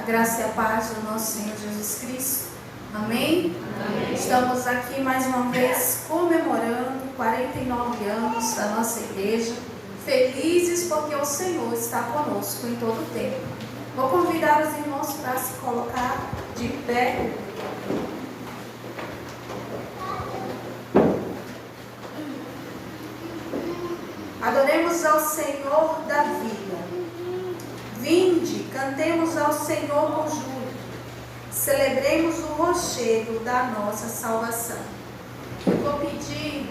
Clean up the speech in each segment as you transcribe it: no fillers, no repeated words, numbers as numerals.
graça e a paz do nosso Senhor Jesus Cristo. Amém? Amém. Estamos aqui mais uma vez comemorando 49 anos da nossa igreja. Felizes porque o Senhor está conosco em todo o tempo. Vou convidar os irmãos para se colocar de pé. Adoremos ao Senhor da vida. Vinde, cantemos ao Senhor com júbilo. Celebremos o rochedo da nossa salvação. Eu vou pedir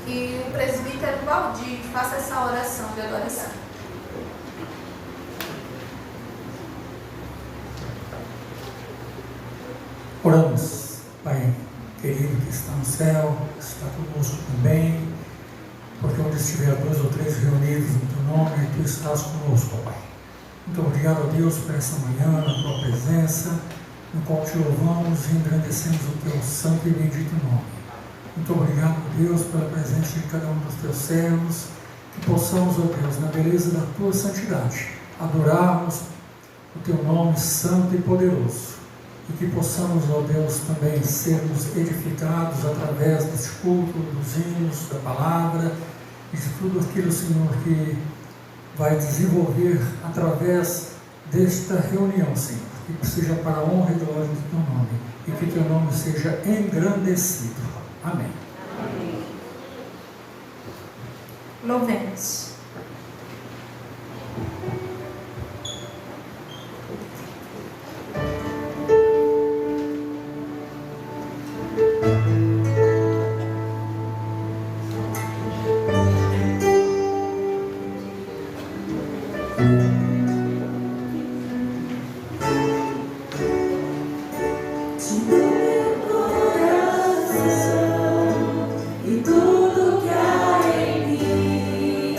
que o presbítero Valdir faça essa oração de adoração. Oramos, Pai querido que está no céu, que está conosco também, porque onde estiver 2 ou 3 reunidos no Teu nome, Tu estás conosco, Pai. Muito obrigado a Deus por essa manhã, na Tua presença, no qual Te louvamos e engrandecemos o Teu santo e bendito nome. Muito obrigado, Deus, pela presença de cada um dos Teus servos, que possamos, ó Deus, na beleza da Tua santidade, adorarmos o Teu nome santo e poderoso. E que possamos, ó Deus, também sermos edificados através deste culto, dos hinos, da palavra e de tudo aquilo, Senhor, que vai desenvolver através desta reunião, Senhor. Que seja para a honra e glória do Teu nome e que Teu nome seja engrandecido. Amém. Amém. Louvemos. E tudo que há em mim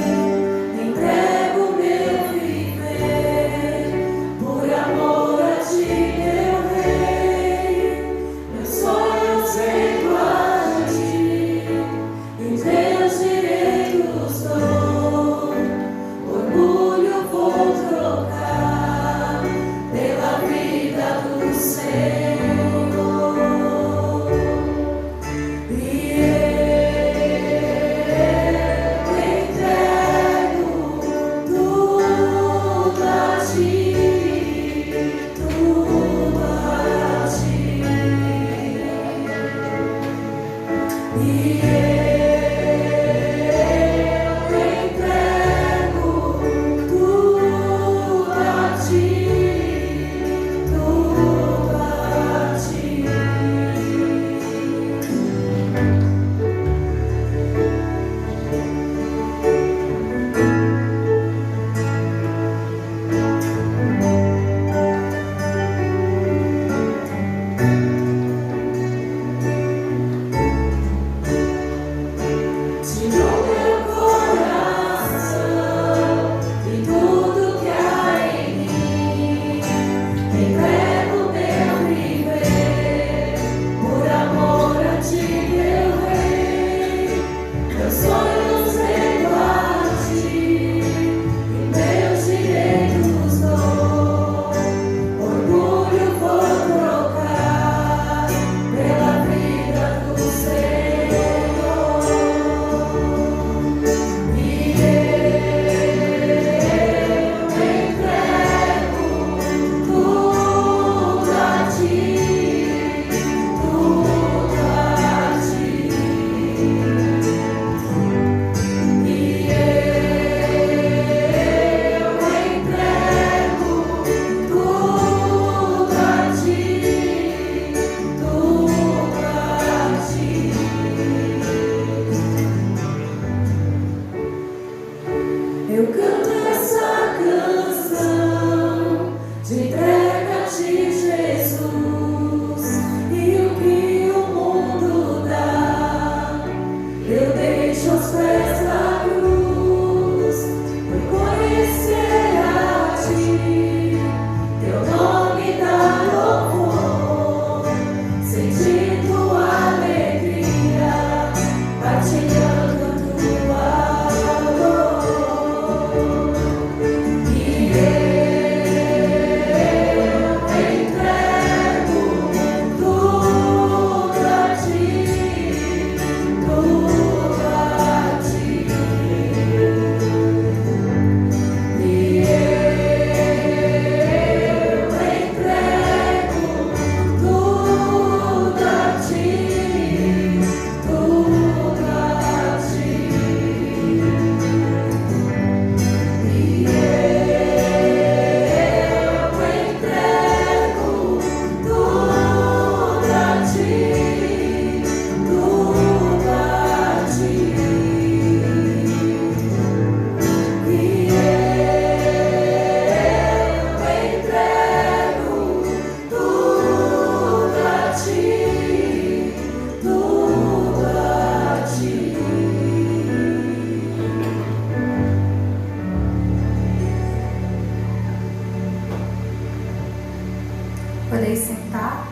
Podeis sentar.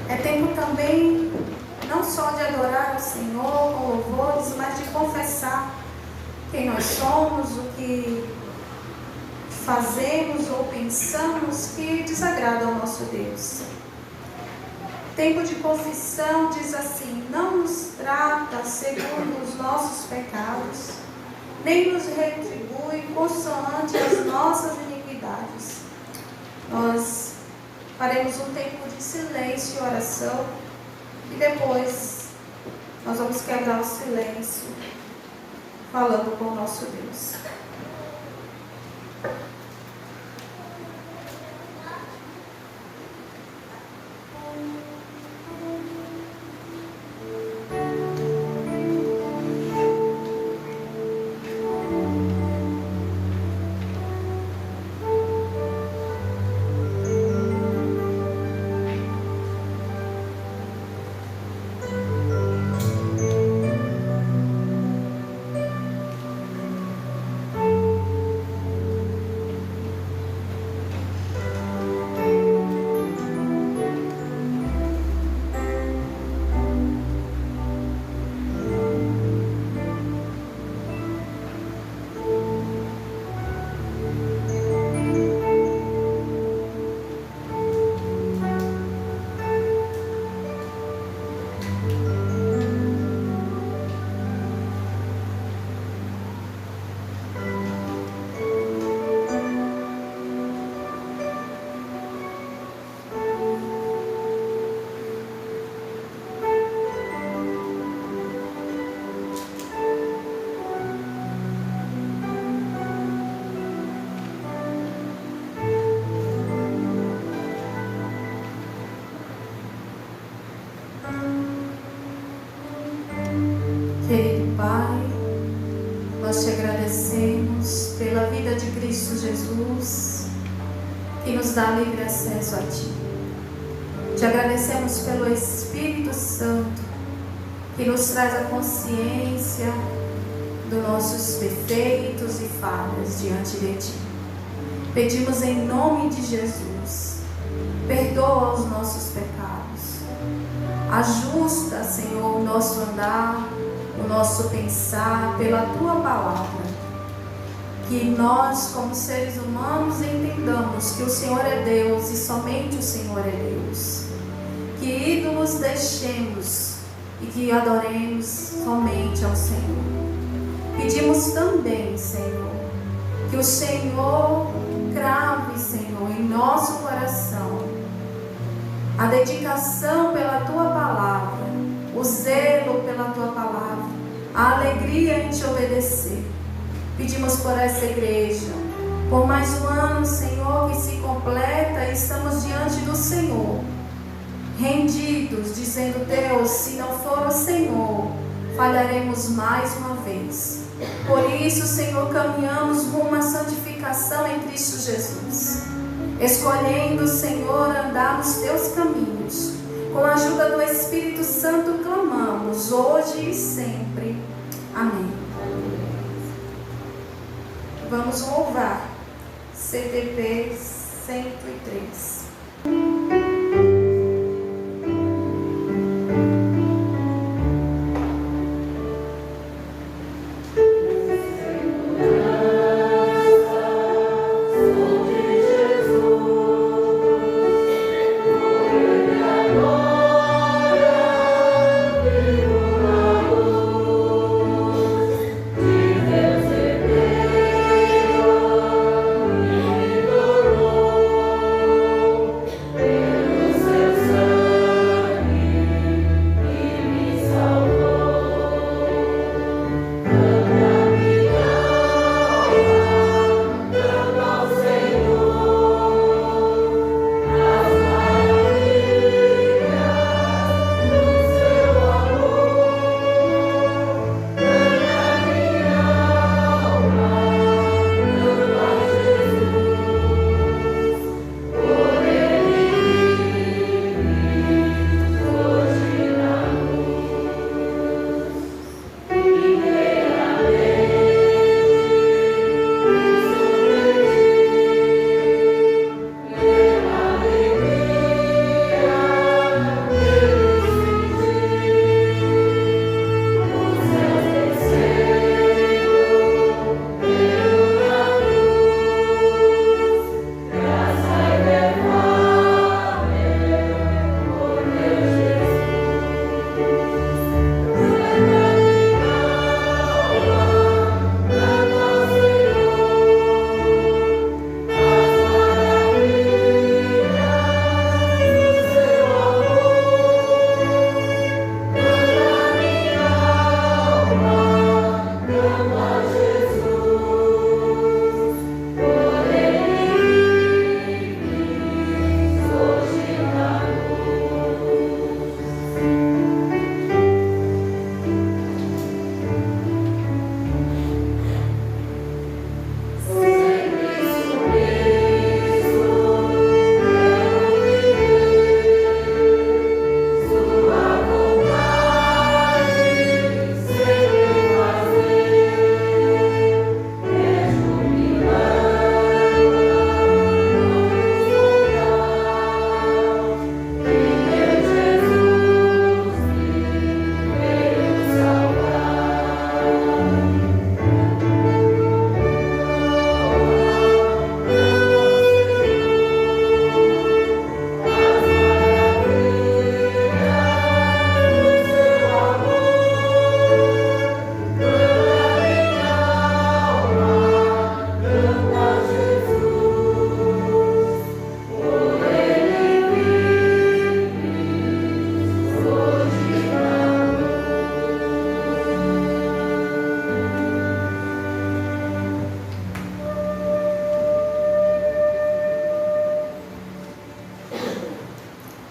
É tempo também não só de adorar o Senhor com louvores, mas de confessar quem nós somos, o que fazemos ou pensamos que desagrada ao nosso Deus. Tempo de confissão diz assim: não nos trata segundo os nossos pecados, nem nos retribui consoante as nossas iniquidades. Nós faremos um tempo de silêncio e oração e depois nós vamos quebrar o silêncio falando com o nosso Deus. Querido Pai, nós te agradecemos pela vida de Cristo Jesus, que nos dá livre acesso a Ti. Te agradecemos pelo Espírito Santo, que nos traz a consciência dos nossos defeitos e falhas diante de Ti. Pedimos em nome de Jesus, perdoa os nossos pecados. Ajusta, Senhor, o nosso andar, o nosso pensar pela Tua palavra. Que nós, como seres humanos, entendamos que o Senhor é Deus e somente o Senhor é Deus. Que ídolos deixemos e que adoremos somente ao Senhor. Pedimos também, Senhor, que o Senhor crave, Senhor, em nosso coração a dedicação pela Tua palavra, o zelo pela Tua palavra, a alegria em Te obedecer. Pedimos por essa igreja, por mais um ano, Senhor, que se completa, e estamos diante do Senhor, rendidos, dizendo: Deus, se não for o Senhor, falharemos mais uma vez. Por isso, Senhor, caminhamos rumo à santificação em Cristo Jesus, escolhendo, Senhor, andar nos Teus caminhos. Com a ajuda do Espírito Santo clamamos, hoje e sempre. Amém. Vamos louvar CTP 103. Amém.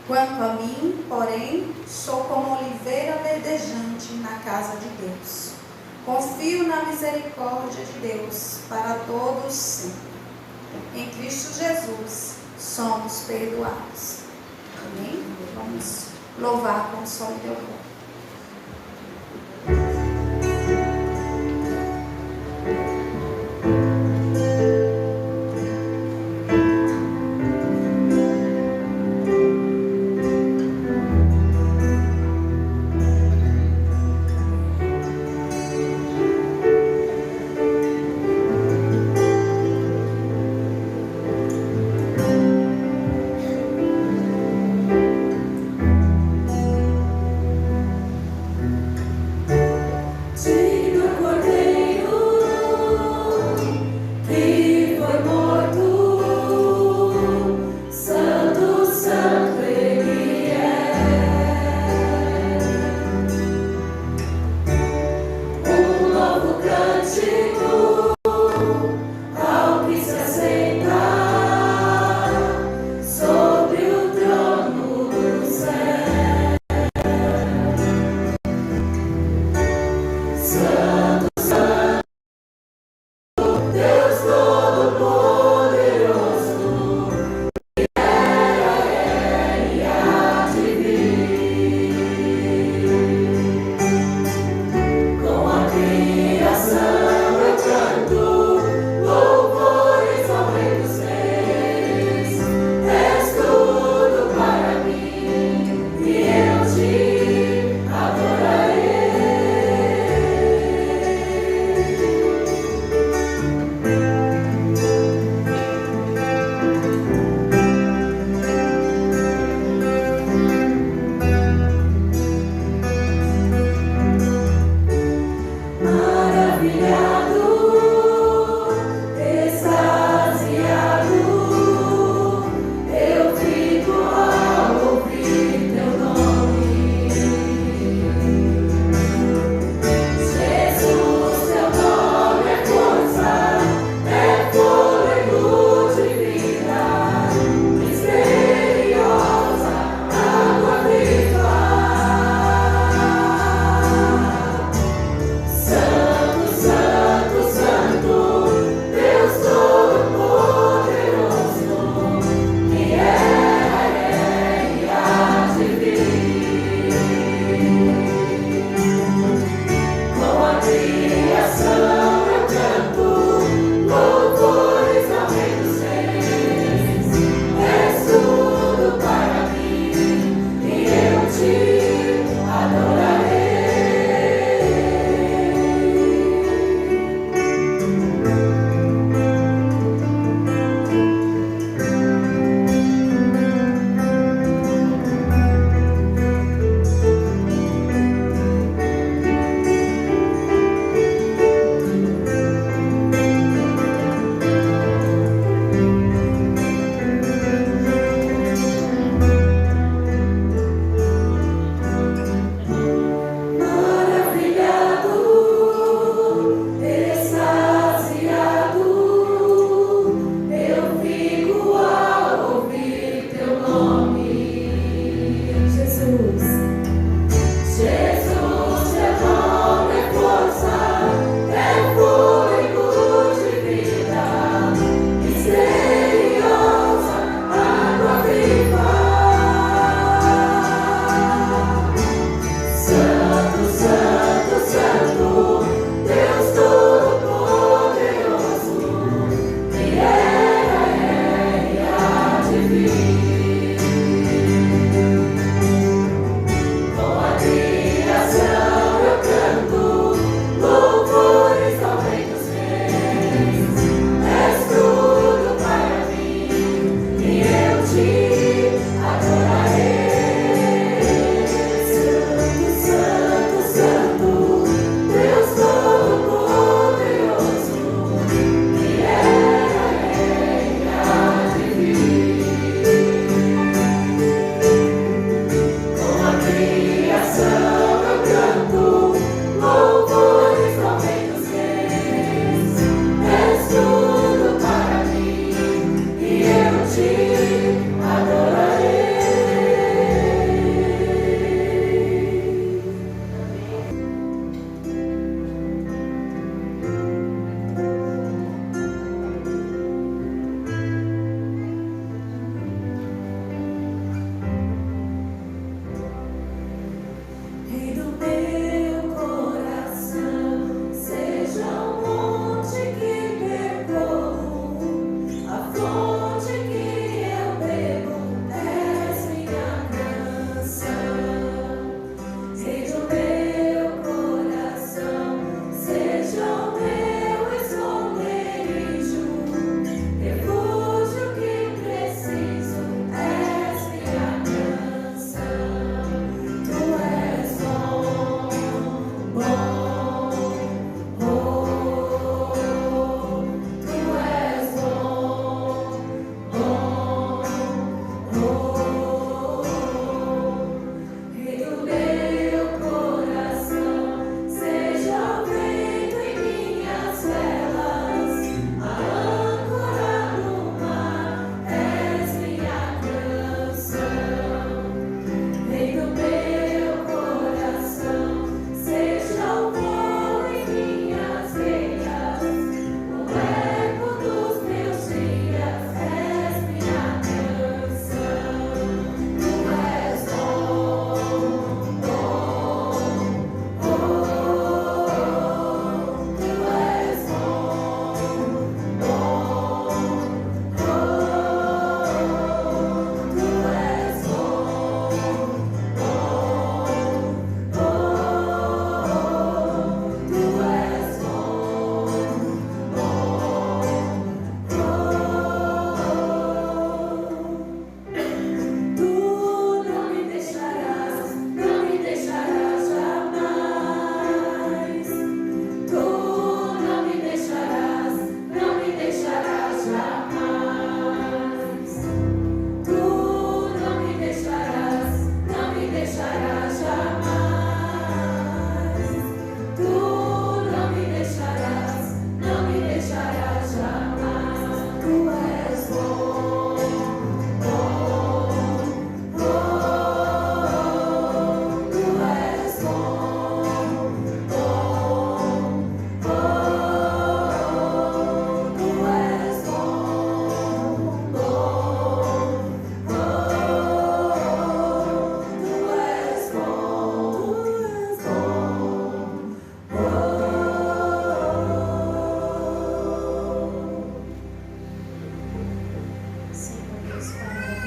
Quanto a mim, porém, sou como oliveira verdejante na casa de Deus. Confio na misericórdia de Deus para todos sempre. Em Cristo Jesus somos perdoados. Amém? Vamos louvar com o som de louvor.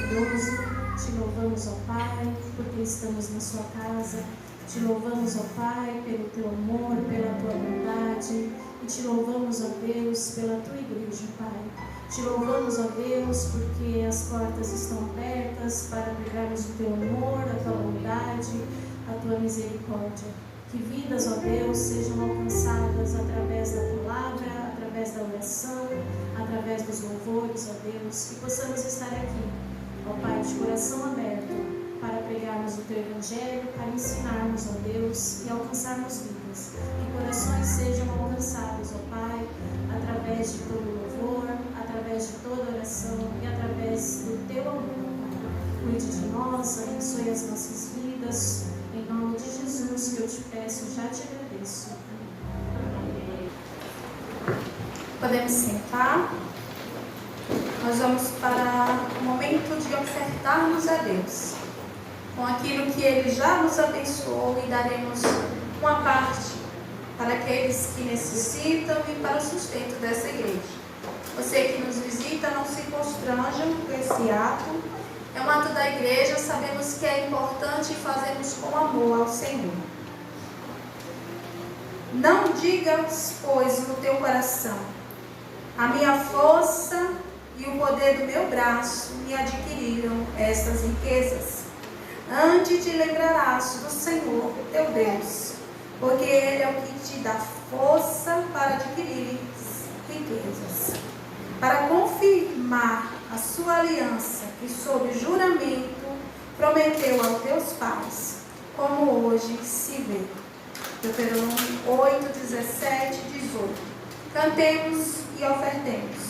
maravilhoso. Te louvamos, ó Pai, porque estamos na sua casa. Te louvamos, ó Pai, pelo teu amor, pela tua bondade. E te louvamos, ó Deus, pela tua igreja, Pai. Te louvamos, ó Deus, porque as portas estão abertas para pregarmos o teu amor, a tua bondade, a tua misericórdia. Que vidas, ó Deus, sejam alcançadas através da palavra, através da oração, através dos louvores, ó Deus. Que possamos estar aqui, ó Pai, de coração aberto, para pregarmos o teu evangelho, para ensinarmos, ó Deus, e alcançarmos vidas. Que corações sejam alcançados, ó Pai, através de todo louvor, através de toda oração e através do teu amor, Pai. Cuide de nós, abençoe as nossas vidas. Em nome de Jesus que eu te peço, já te agradeço. Amém. Podemos sentar. Nós vamos para o momento de ofertarmos a Deus com aquilo que Ele já nos abençoou, e daremos uma parte para aqueles que necessitam e para o sustento dessa igreja. Você que nos visita, não se constranjam com esse ato. É um ato da igreja, sabemos que é importante e fazemos com amor ao Senhor. Não digas, pois, no teu coração: a minha força e o poder do meu braço me adquiriram estas riquezas. Antes te lembrarás do Senhor, teu Deus, porque Ele é o que te dá força para adquirir riquezas, para confirmar a sua aliança que sob juramento prometeu aos teus pais, como hoje se vê. Deuteronômio 8, 17, 18. Cantemos e ofertemos.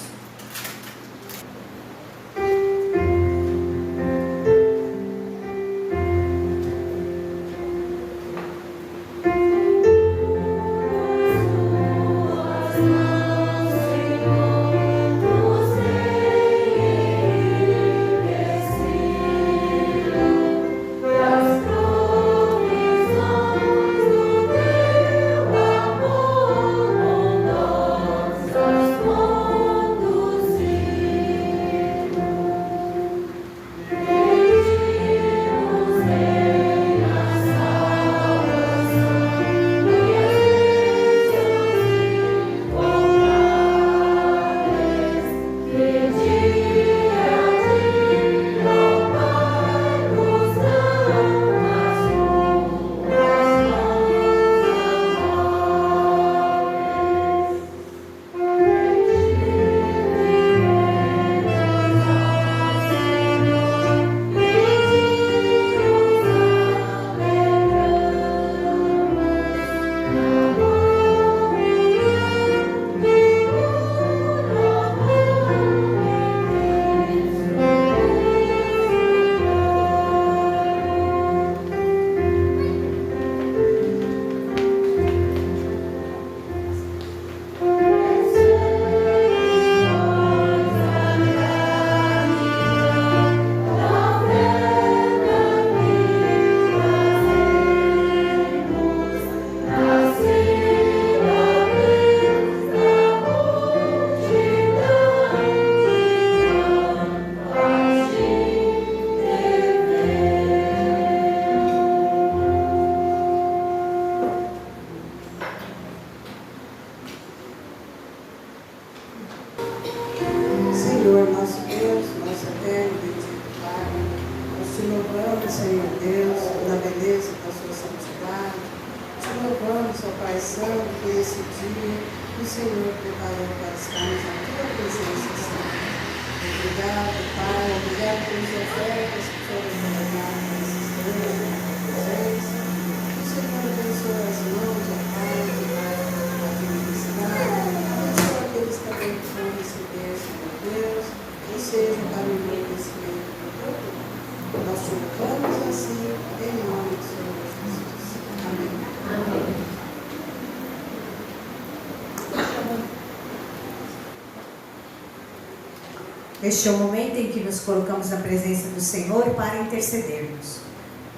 Este é o momento em que nos colocamos na presença do Senhor para intercedermos,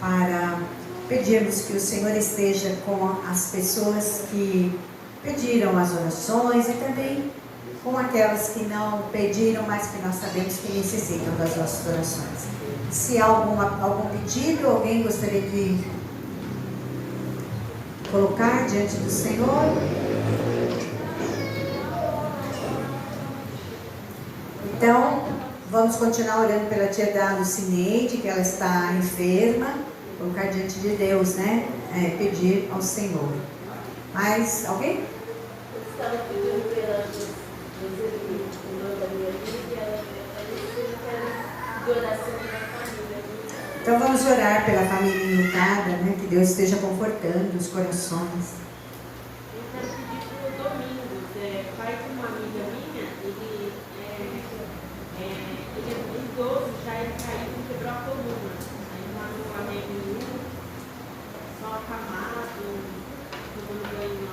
para pedirmos que o Senhor esteja com as pessoas que pediram as orações e também com aquelas que não pediram, mas que nós sabemos que necessitam das nossas orações. Se há algum pedido, alguém gostaria de colocar diante do Senhor? Então, vamos continuar orando pela tia da Lucineide, que ela está enferma, colocar diante de Deus, né? Pedir ao Senhor. Mais alguém? Eu estava pedindo pela irmã da minha vida, e ela pediu de oração pela família. Então vamos orar pela família enlutada, né? Que Deus esteja confortando os corações. Eu quero pedir para o Domingos, pai de uma amiga minha, ele é idoso, já ele caiu e quebrou a coluna. Aí não há amigo nenhum, só acamado, tomando banho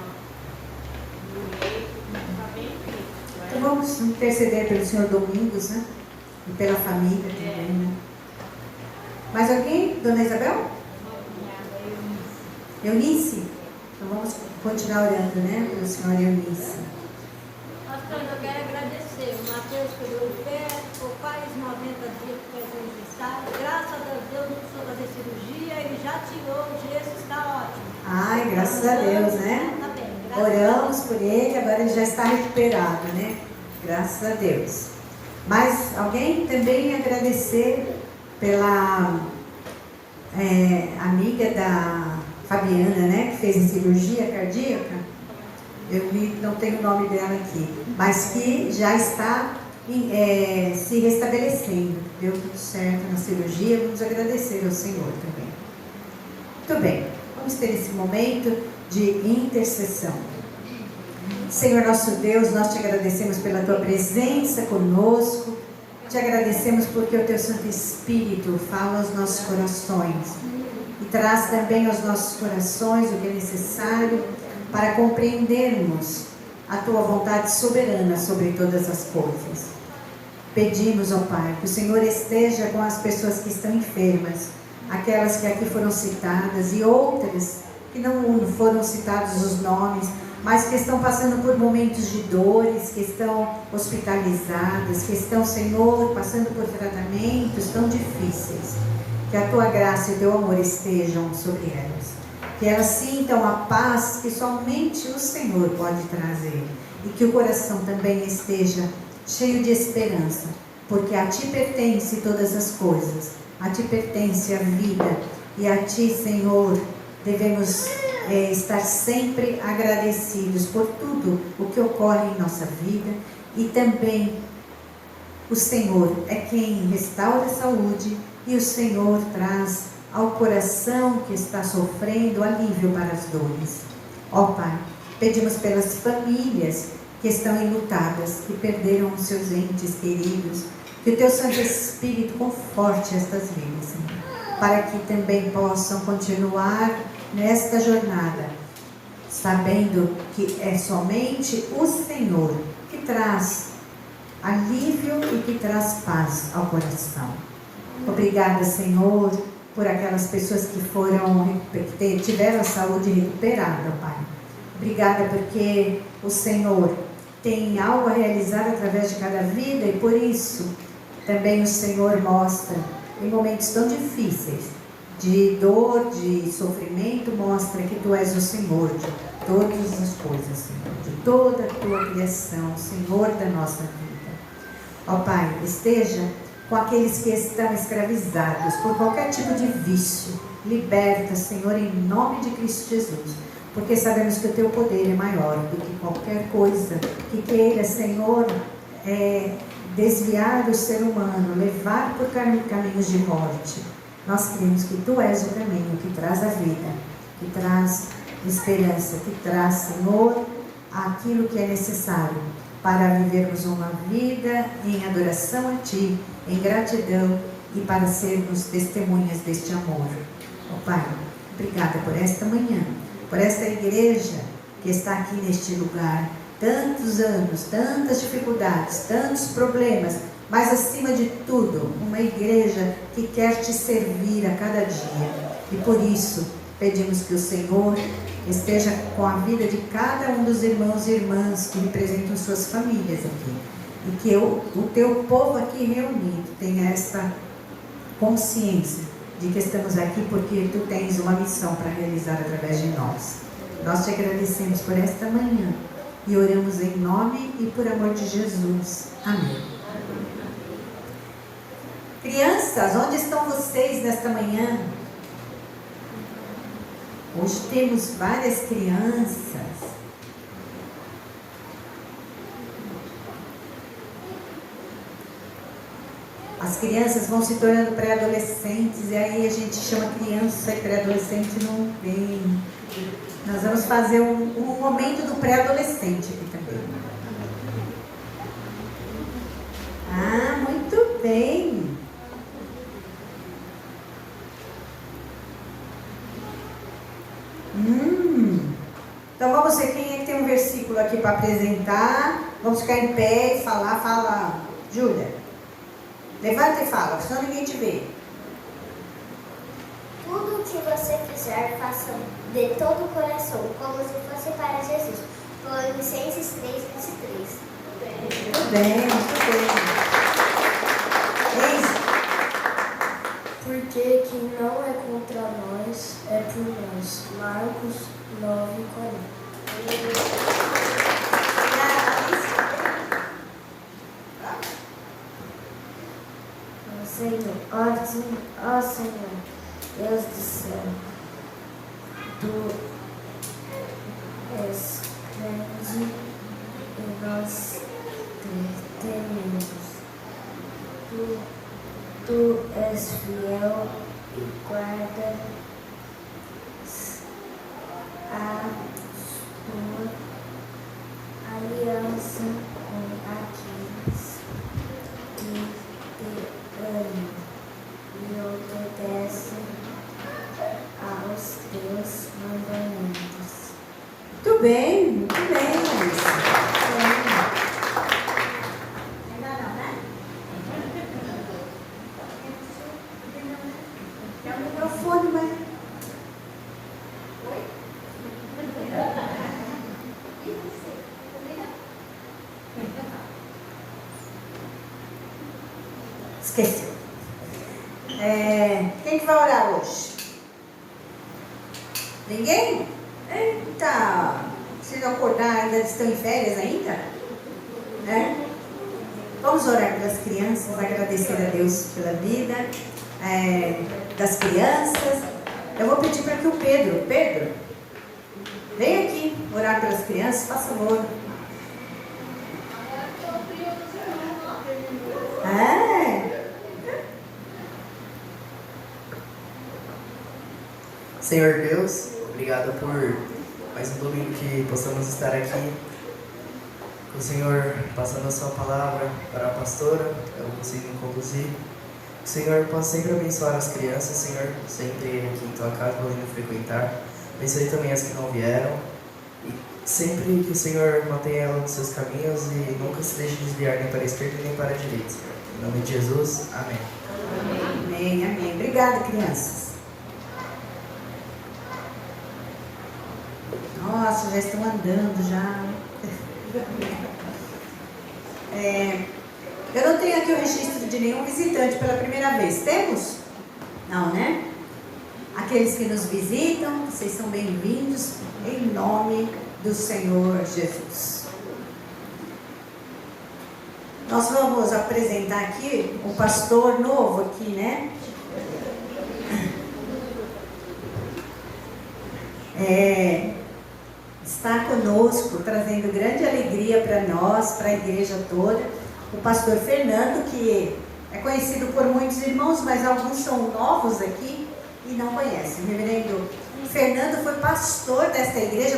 no leito, está bem triste. Então vamos interceder pelo Senhor Domingos, né? E pela família também, né? Mais alguém? Dona Isabel? Eunice? Então vamos continuar orando, né? Pelo Senhor Eunice. Pastor, eu quero agradecer. O Mateus pegou o pé, ficou quase 90 dias com o pé engessado. Graças a Deus não precisou fazer cirurgia, ele já tirou o gesso, está ótimo. Ai, graças a Deus, né? Tá bem, Oramos por ele, agora ele já está recuperado, né? Graças a Deus. Mas alguém também agradecer pela amiga da Fabiana, né? Que fez a cirurgia cardíaca. Eu não tenho o nome dela aqui, mas que já está se restabelecendo. Deu tudo certo na cirurgia. Vamos agradecer ao Senhor também. Muito bem, vamos ter esse momento de intercessão. Senhor nosso Deus, nós te agradecemos pela tua presença conosco. Te agradecemos porque o teu Santo Espírito fala aos nossos corações e traz também aos nossos corações o que é necessário para compreendermos a tua vontade soberana sobre todas as coisas. Pedimos, ó Pai, que o Senhor esteja com as pessoas que estão enfermas, aquelas que aqui foram citadas e outras que não foram citados os nomes, mas que estão passando por momentos de dores, que estão hospitalizadas, que estão, Senhor, passando por tratamentos tão difíceis. Que a tua graça e o teu amor estejam sobre elas. Que elas sintam a paz que somente o Senhor pode trazer. E que o coração também esteja cheio de esperança, porque a ti pertence todas as coisas. A ti pertence a vida. E a ti, Senhor, devemos estar sempre agradecidos por tudo o que ocorre em nossa vida. E também o Senhor é quem restaura a saúde e o Senhor traz ao coração que está sofrendo alívio para as dores. Ó Pai, pedimos pelas famílias que estão enlutadas, que perderam os seus entes queridos, que o teu Santo Espírito conforte estas vidas, Senhor, para que também possam continuar nesta jornada, sabendo que é somente o Senhor que traz alívio e que traz paz ao coração. Obrigada, Senhor, por aquelas pessoas que tiveram a saúde recuperada, Pai. Obrigada porque o Senhor tem algo a realizar através de cada vida e por isso também o Senhor mostra em momentos tão difíceis de dor, de sofrimento, mostra que Tu és o Senhor de todas as coisas, Senhor, de toda a Tua criação, Senhor da nossa vida. Ó Pai, esteja com aqueles que estão escravizados por qualquer tipo de vício, liberta, Senhor, em nome de Cristo Jesus, porque sabemos que o Teu poder é maior do que qualquer coisa que queira, Senhor, desviar o ser humano, levar por caminhos de morte. Nós cremos que Tu és o caminho que traz a vida, que traz esperança, que traz, Senhor, aquilo que é necessário para vivermos uma vida em adoração a Ti, em gratidão e para sermos testemunhas deste amor. Ó Pai, obrigada por esta manhã, por esta igreja que está aqui neste lugar. Tantos anos, tantas dificuldades, tantos problemas, mas acima de tudo, uma igreja que quer Te servir a cada dia. E por isso, Pedimos que o Senhor esteja com a vida de cada um dos irmãos e irmãs que representam suas famílias aqui. E que o teu povo aqui reunido tenha essa consciência de que estamos aqui porque tu tens uma missão para realizar através de nós. Nós te agradecemos por esta manhã e oramos em nome e por amor de Jesus. Amém. Crianças, onde estão vocês nesta manhã? Hoje temos várias crianças. As crianças vão se tornando pré-adolescentes e aí a gente chama criança e pré-adolescente não vem. Nós vamos fazer um momento do pré-adolescente aqui também. Ah, muito bem. Então vamos ver quem é que tem um versículo aqui para apresentar. Vamos ficar em pé e falar. Fala, Júlia. Levanta e fala, senão ninguém te vê. Tudo o que você fizer, faça de todo o coração, como se fosse para Jesus. Colossenses 3:23. Muito bem, muito bem. Porque quem não é contra nós, é por nós. Marcos 9:40. Senhor, ó Senhor, Deus do céu, Tu és grande e nós tememos. Tu és fiel e guarda a tua aliança com aqueles que te amam e obedecem aos teus mandamentos. Muito bem, muito bem. Ainda não, né? É o microfone, mas... Oi? Esqueceu. Quem que vai orar hoje? Ninguém? Eita! Vocês acordaram, ainda estão em férias ainda? Né? Vamos orar pelas crianças, agradecer a Deus pela vida das crianças. Eu vou pedir para que o Pedro, vem aqui orar pelas crianças, faça favor. Senhor Deus, obrigado por mais um domingo que possamos estar aqui. O Senhor passando a sua palavra para a pastora, eu consigo me conduzir. O Senhor possa sempre abençoar as crianças, Senhor, sempre aqui em tua casa, podendo frequentar. Abençoe também as que não vieram. E sempre que o Senhor mantenha ela nos seus caminhos e nunca se deixe desviar nem para a esquerda nem para a direita, Senhor. Em nome de Jesus, amém. Amém, amém. Obrigada, crianças. Nossa, já estão andando já. Eu não tenho aqui o registro de nenhum visitante pela primeira vez. Temos? Não, né? Aqueles que nos visitam, vocês são bem-vindos em nome do Senhor Jesus. Nós vamos apresentar aqui um pastor novo aqui, né? Está conosco, trazendo grande alegria para nós, para a igreja toda, o pastor Fernando, que é conhecido por muitos irmãos, mas alguns são novos aqui e não conhecem. O reverendo Fernando foi pastor desta igreja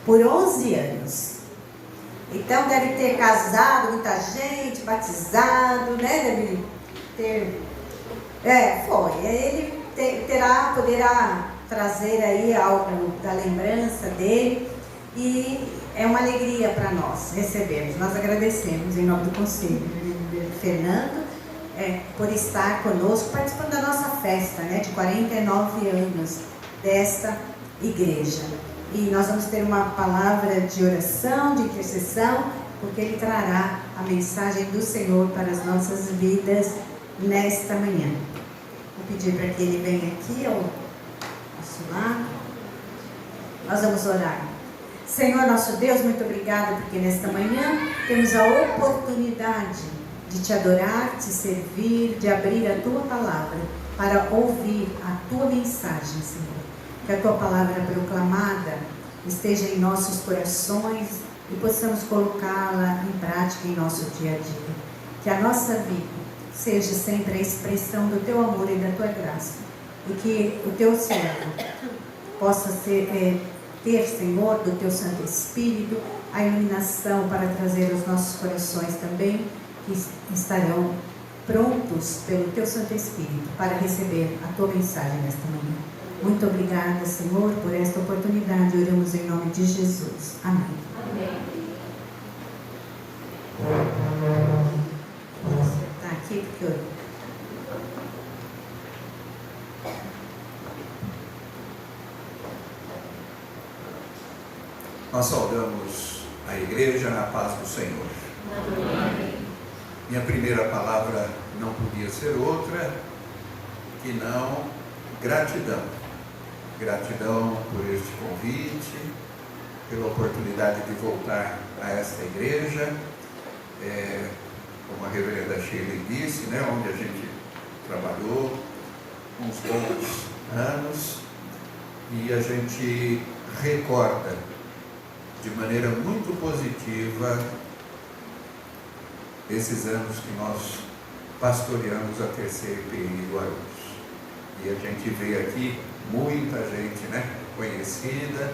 por 11 anos. Então deve ter casado muita gente, batizado, né? Deve ter... foi. Ele poderá trazer aí algo da lembrança dele e é uma alegria para nós recebermos. Nós agradecemos em nome do conselho, Fernando, por estar conosco, participando da nossa festa, né, de 49 anos desta igreja. E nós vamos ter uma palavra de oração, de intercessão, porque ele trará a mensagem do Senhor para as nossas vidas nesta manhã. Vou pedir para que ele venha aqui ao nosso lado. Nós vamos orar. Senhor nosso Deus, muito obrigada porque nesta manhã temos a oportunidade de te adorar, te servir, de abrir a tua palavra para ouvir a tua mensagem, Senhor. Que a tua palavra proclamada esteja em nossos corações e possamos colocá-la em prática em nosso dia a dia. Que a nossa vida seja sempre a expressão do teu amor e da tua graça. E que o teu servo possa ter, Senhor, do teu Santo Espírito, a iluminação para trazer aos nossos corações também, que estarão prontos pelo teu Santo Espírito para receber a tua mensagem nesta manhã. Muito obrigada, Senhor, por esta oportunidade. Oramos em nome de Jesus. Amém. Amém. Vou sentar aqui porque eu... Nós saudamos a igreja na paz do Senhor. Amém. Minha primeira palavra não podia ser outra que não gratidão. Gratidão por este convite, pela oportunidade de voltar a esta igreja, como a reverenda Sheila disse, né, onde a gente trabalhou uns bons anos, e a gente recorda de maneira muito positiva esses anos que nós pastoreamos a terceira IPI de Guarulhos. E a gente vê aqui muita gente, né, conhecida,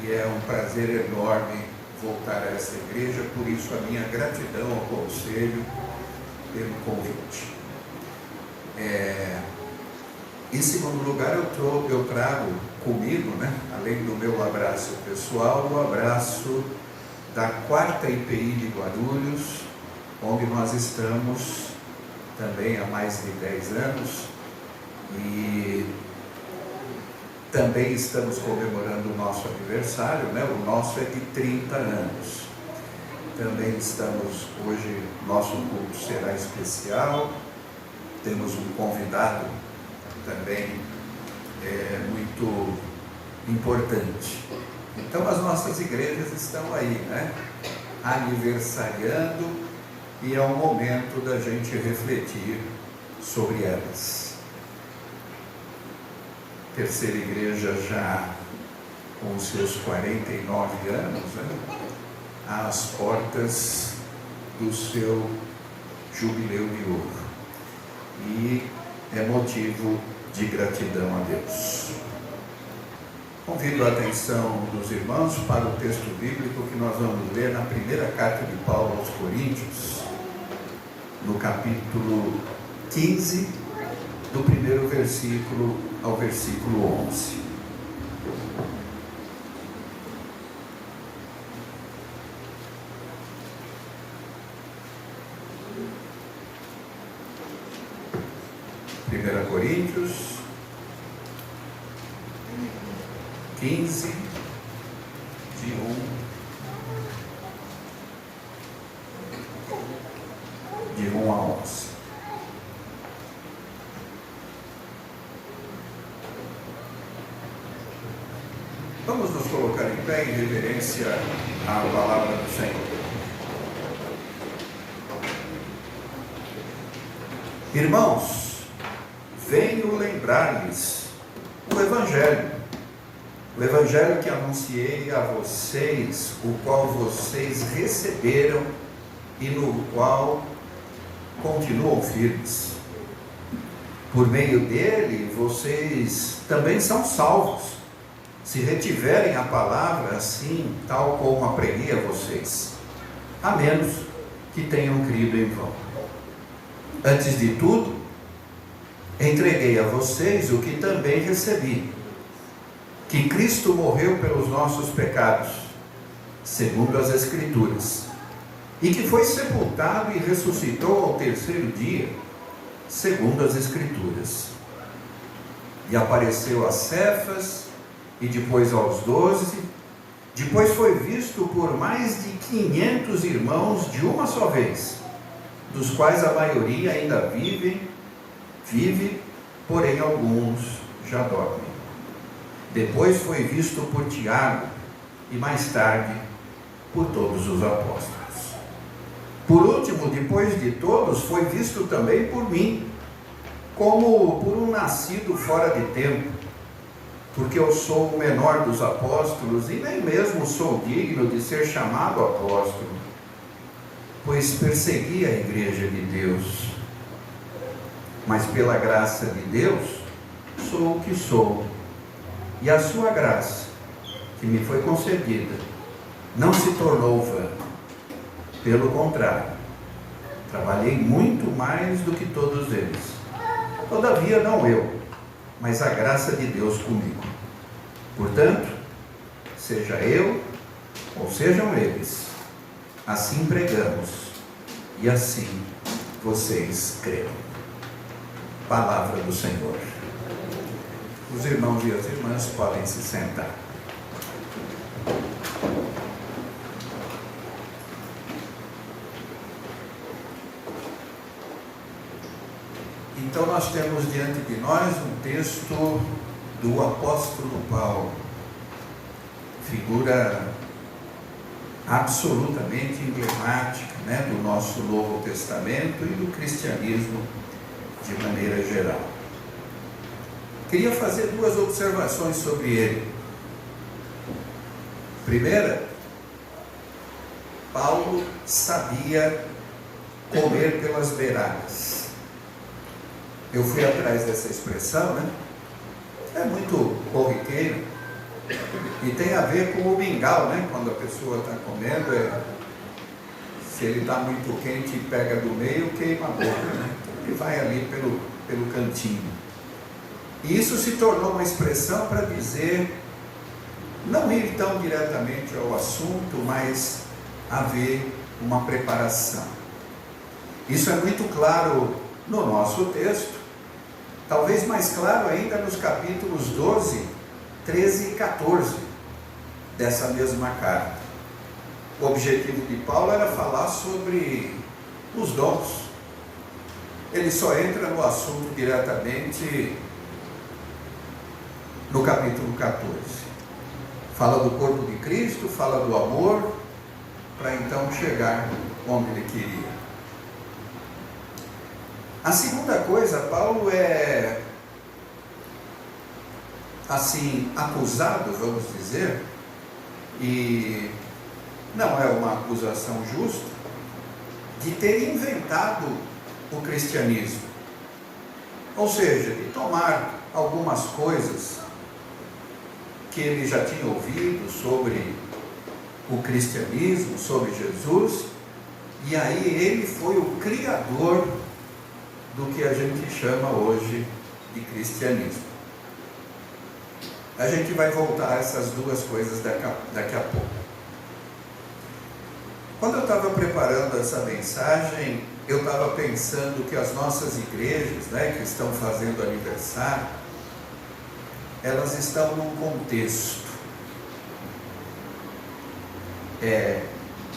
e é um prazer enorme voltar a essa igreja, por isso a minha gratidão ao conselho pelo convite. Em segundo lugar, eu trago comigo, né, além do meu abraço pessoal, o abraço da quarta IPI de Guarulhos, onde nós estamos também há mais de 10 anos, e também estamos comemorando o nosso aniversário, né? O nosso é de 30 anos. Também estamos, hoje, nosso culto será especial, temos um convidado também muito importante. Então as nossas igrejas estão aí, né? Aniversariando, e é o momento da gente refletir sobre elas. Terceira igreja já com os seus 49 anos, né? Às portas do seu jubileu de ouro. E é motivo de gratidão a Deus. Convido a atenção dos irmãos para o texto bíblico que nós vamos ler na primeira carta de Paulo aos Coríntios, no capítulo 15, do primeiro versículo ao versículo 11. Primeira Coríntios 15, de 1 a 11. Vamos nos colocar em pé em reverência à palavra do Senhor. Irmãos, venho lembrar-lhes o Evangelho que anunciei a vocês, o qual vocês receberam e no qual continuam firmes. Por meio dele, vocês também são salvos, se retiverem a palavra assim, tal como a preguei a vocês, a menos que tenham crido em vão. Antes de tudo, entreguei a vocês o que também recebi, que Cristo morreu pelos nossos pecados, segundo as Escrituras, e que foi sepultado e ressuscitou ao terceiro dia, segundo as Escrituras. E apareceu a Cefas, e depois aos 12, depois foi visto por mais de 500 irmãos de uma só vez, dos quais a maioria ainda vive, porém alguns já dormem. Depois foi visto por Tiago, e mais tarde por todos os apóstolos. Por último, depois de todos, foi visto também por mim, como por um nascido fora de tempo, porque eu sou o menor dos apóstolos e nem mesmo sou digno de ser chamado apóstolo, pois persegui a igreja de Deus. Mas pela graça de Deus, sou o que sou, e a sua graça, que me foi concedida, não se tornou vã. Pelo contrário, trabalhei muito mais do que todos eles. Todavia não eu, mas a graça de Deus comigo. Portanto, seja eu ou sejam eles, assim pregamos e assim vocês creram. Palavra do Senhor. Os irmãos e as irmãs podem se sentar. Então nós temos diante de nós um texto do apóstolo Paulo, figura absolutamente emblemática, do nosso Novo Testamento e do cristianismo de maneira geral. Queria fazer duas observações sobre ele. Primeira, Paulo sabia comer pelas beiradas. Eu fui atrás dessa expressão, é muito corriqueiro e tem a ver com o mingau, quando a pessoa está comendo, se ele está muito quente e pega do meio, queima a boca, ele vai ali pelo cantinho. E isso se tornou uma expressão para dizer, não ir tão diretamente ao assunto, mas haver uma preparação. Isso é muito claro no nosso texto, talvez mais claro ainda nos capítulos 12, 13 e 14 dessa mesma carta. O objetivo de Paulo era falar sobre os dons. Ele só entra no assunto diretamente no capítulo 14. Fala do corpo de Cristo, fala do amor, para então chegar onde ele queria. A segunda coisa, Paulo é assim acusado, vamos dizer, e não é uma acusação justa, de ter inventado o cristianismo. Ou seja, de tomar algumas coisas que ele já tinha ouvido sobre o cristianismo, sobre Jesus, e aí ele foi o criador do que a gente chama hoje de cristianismo. A gente vai voltar a essas duas coisas daqui a pouco. Quando eu estava preparando essa mensagem, eu estava pensando que as nossas igrejas, que estão fazendo aniversário, elas estão num contexto.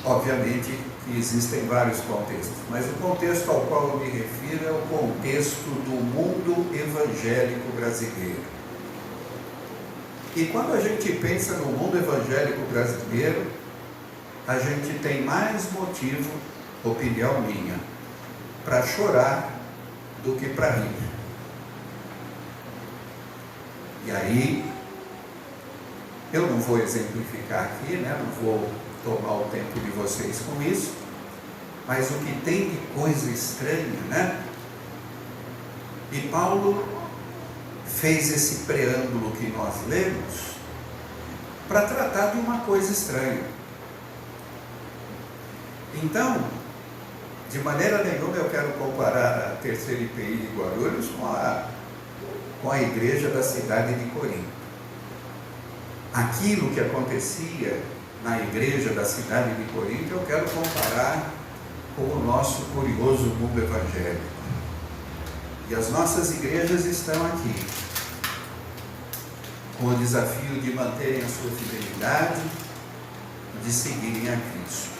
Obviamente que existem vários contextos, mas o contexto ao qual eu me refiro é o contexto do mundo evangélico brasileiro. E quando a gente pensa no mundo evangélico brasileiro, a gente tem mais motivo, opinião minha, para chorar do que para rir. E aí, eu não vou exemplificar aqui, não vou tomar o tempo de vocês com isso, mas o que tem de coisa estranha, E Paulo fez esse preâmbulo que nós lemos para tratar de uma coisa estranha. Então, de maneira nenhuma eu quero comparar a terceira IPI de Guarulhos com a igreja da cidade de Corinto. Aquilo que acontecia na igreja da cidade de Corinto, eu quero comparar com o nosso curioso mundo evangélico. E as nossas igrejas estão aqui, com o desafio de manterem a sua fidelidade, de seguirem a Cristo.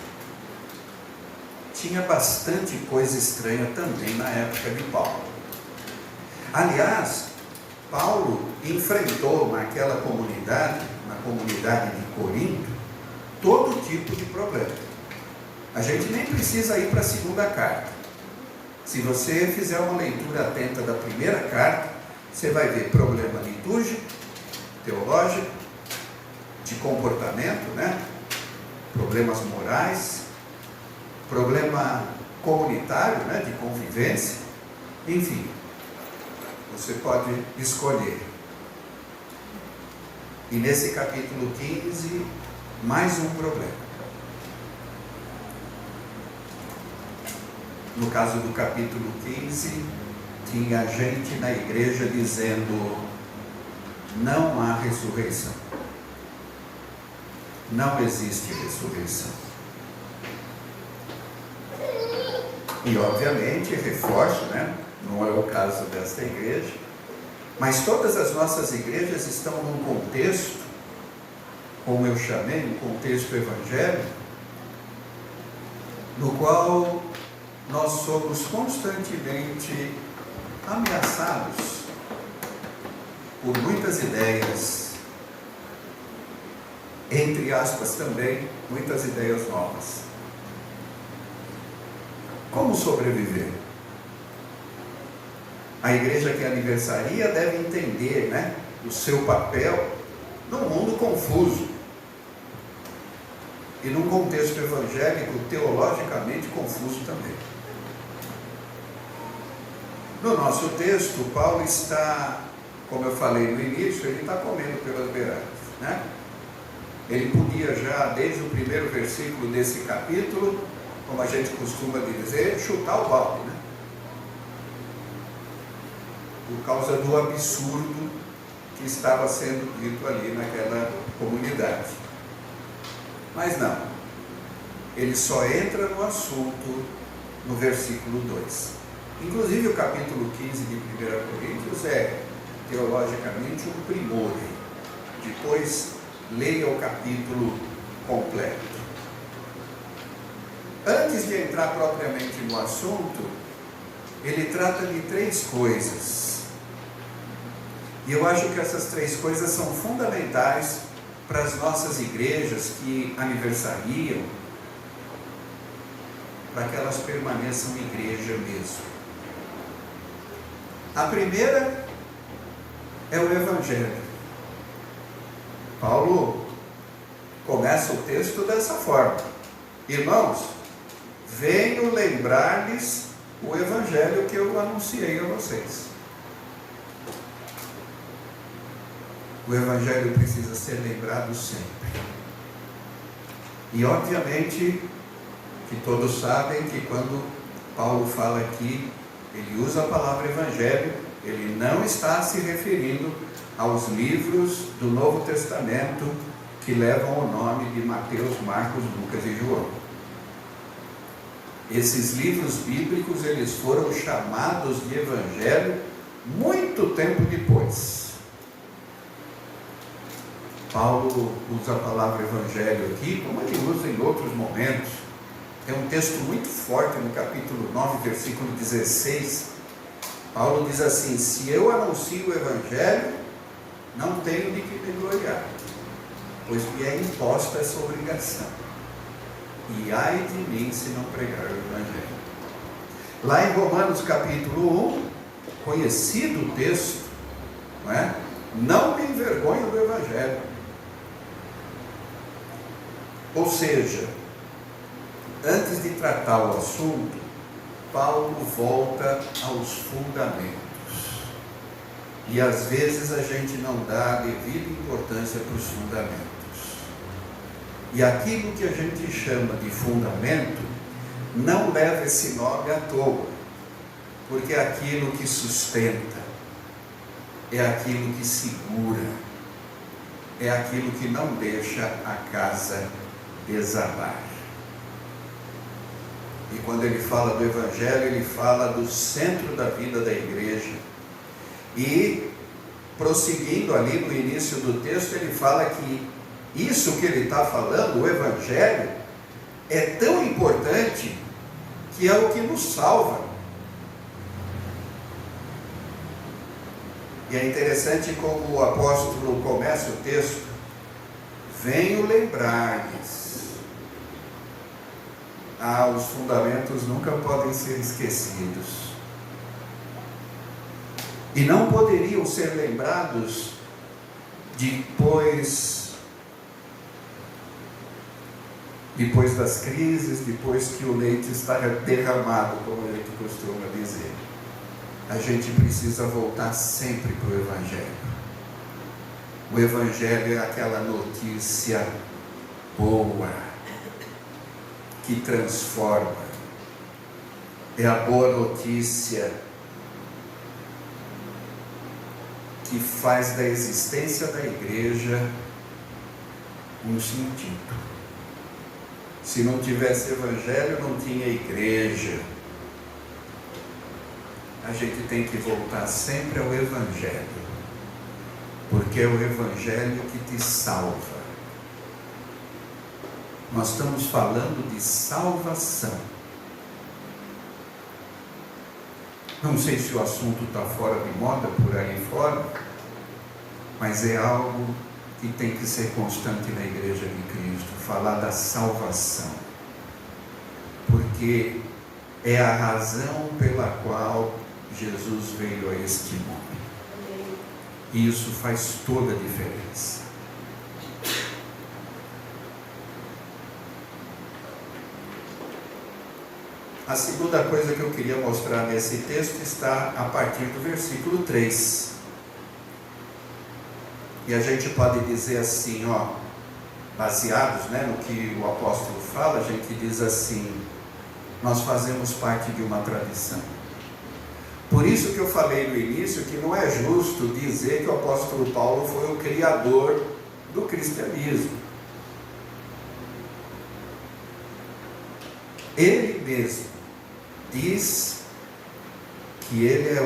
Tinha bastante coisa estranha também na época de Paulo. Aliás, Paulo enfrentou naquela comunidade, na comunidade de Corinto, todo tipo de problema. A gente nem precisa ir para a segunda carta. Se você fizer uma leitura atenta da primeira carta, você vai ver problema litúrgico, teológico, de comportamento, né? Problemas morais, problema comunitário, né? De convivência, enfim, você pode escolher. E nesse capítulo 15, mais um problema. No caso do capítulo 15, tinha gente na igreja dizendo: não há ressurreição. Não existe ressurreição. E obviamente, reforço, né? Não é o caso desta igreja, mas todas as nossas igrejas estão num contexto, como eu chamei, um contexto evangélico, no qual nós somos constantemente ameaçados por muitas ideias, entre aspas também, muitas ideias novas. Como sobreviver? A igreja que aniversaria deve entender, né, o seu papel num mundo confuso e num contexto evangélico teologicamente confuso também. No nosso texto, Paulo está, como eu falei no início, ele está comendo pelas beiradas, né? Ele podia já, desde o primeiro versículo desse capítulo, como a gente costuma dizer, chutar o balde, né? Por causa do absurdo que estava sendo dito ali naquela comunidade. Mas não, ele só entra no assunto no versículo 2. Inclusive o capítulo 15 de 1 Coríntios é teologicamente um primor. Depois leia o capítulo completo. Antes de entrar propriamente no assunto, ele trata de 3 coisas. E eu acho que essas 3 coisas são fundamentais para as nossas igrejas que aniversariam, para que elas permaneçam igreja mesmo. A primeira é o Evangelho. Paulo começa o texto dessa forma: irmãos, venho lembrar-lhes o Evangelho que eu anunciei a vocês. O Evangelho precisa ser lembrado sempre. E obviamente que todos sabem que quando Paulo fala aqui, ele usa a palavra Evangelho, ele não está se referindo aos livros do Novo Testamento que levam o nome de Mateus, Marcos, Lucas e João. Esses livros bíblicos, eles foram chamados de Evangelho muito tempo depois. Paulo usa a palavra Evangelho aqui, como ele usa em outros momentos. Tem um texto muito forte no capítulo 9, versículo 16. Paulo diz assim: se eu anuncio o Evangelho, não tenho de que me gloriar, pois me é imposta essa obrigação. E ai de mim se não pregar o Evangelho. Lá em Romanos capítulo 1, conhecido o texto, não é? Não me envergonho do Evangelho. Ou seja, antes de tratar o assunto, Paulo volta aos fundamentos. E às vezes a gente não dá a devida importância para os fundamentos. E aquilo que a gente chama de fundamento não leva esse nome à toa, porque é aquilo que sustenta, é aquilo que segura, é aquilo que não deixa a casa desabar. E quando ele fala do Evangelho, ele fala do centro da vida da igreja. E, prosseguindo ali no início do texto, ele fala que isso que ele está falando, o Evangelho, é tão importante que é o que nos salva. E é interessante como o apóstolo começa o texto: venho lembrar-lhes. Os fundamentos nunca podem ser esquecidos. E não poderiam ser lembrados depois das crises, depois que o leite está derramado, como a gente costuma dizer. A gente precisa voltar sempre para o Evangelho. O Evangelho é aquela notícia boa, que transforma. É a boa notícia que faz da existência da igreja um sentido. Se não tivesse Evangelho, não tinha igreja. A gente tem que voltar sempre ao Evangelho, porque é o Evangelho que te salva. Nós estamos falando de salvação. Não sei se o assunto está fora de moda por aí fora, mas é algo que tem que ser constante na Igreja de Cristo, falar da salvação, porque é a razão pela qual Jesus veio a este mundo. E isso faz toda a diferença. A segunda coisa que eu queria mostrar nesse texto está a partir do versículo 3. E a gente pode dizer assim, baseados, no que o apóstolo fala, a gente diz assim: nós fazemos parte de uma tradição. Por isso que eu falei no início que não é justo dizer que o apóstolo Paulo foi o criador do cristianismo. Ele mesmo diz que ele é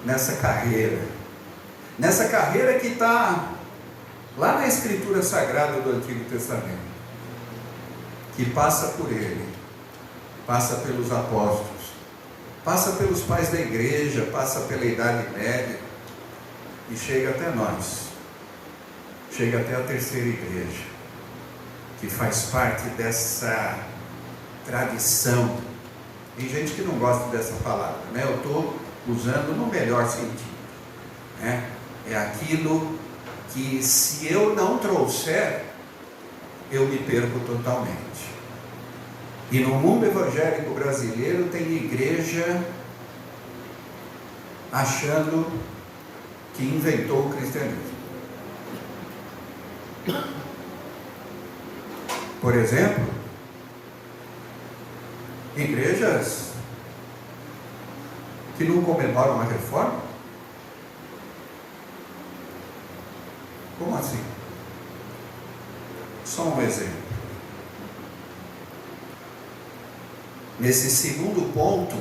nessa carreira que está lá na Escritura Sagrada do Antigo Testamento, que passa por ele, passa pelos apóstolos, passa pelos pais da igreja, passa pela Idade Média e chega até nós, chega até a terceira igreja, que faz parte dessa tradição. Tem gente que não gosta dessa palavra, eu estou usando no melhor sentido, é aquilo que, se eu não trouxer, eu me perco totalmente. E no mundo evangélico brasileiro tem igreja achando que inventou o cristianismo. Por exemplo, igrejas que não comemoram a reforma. Como assim? Só um exemplo. Nesse segundo ponto,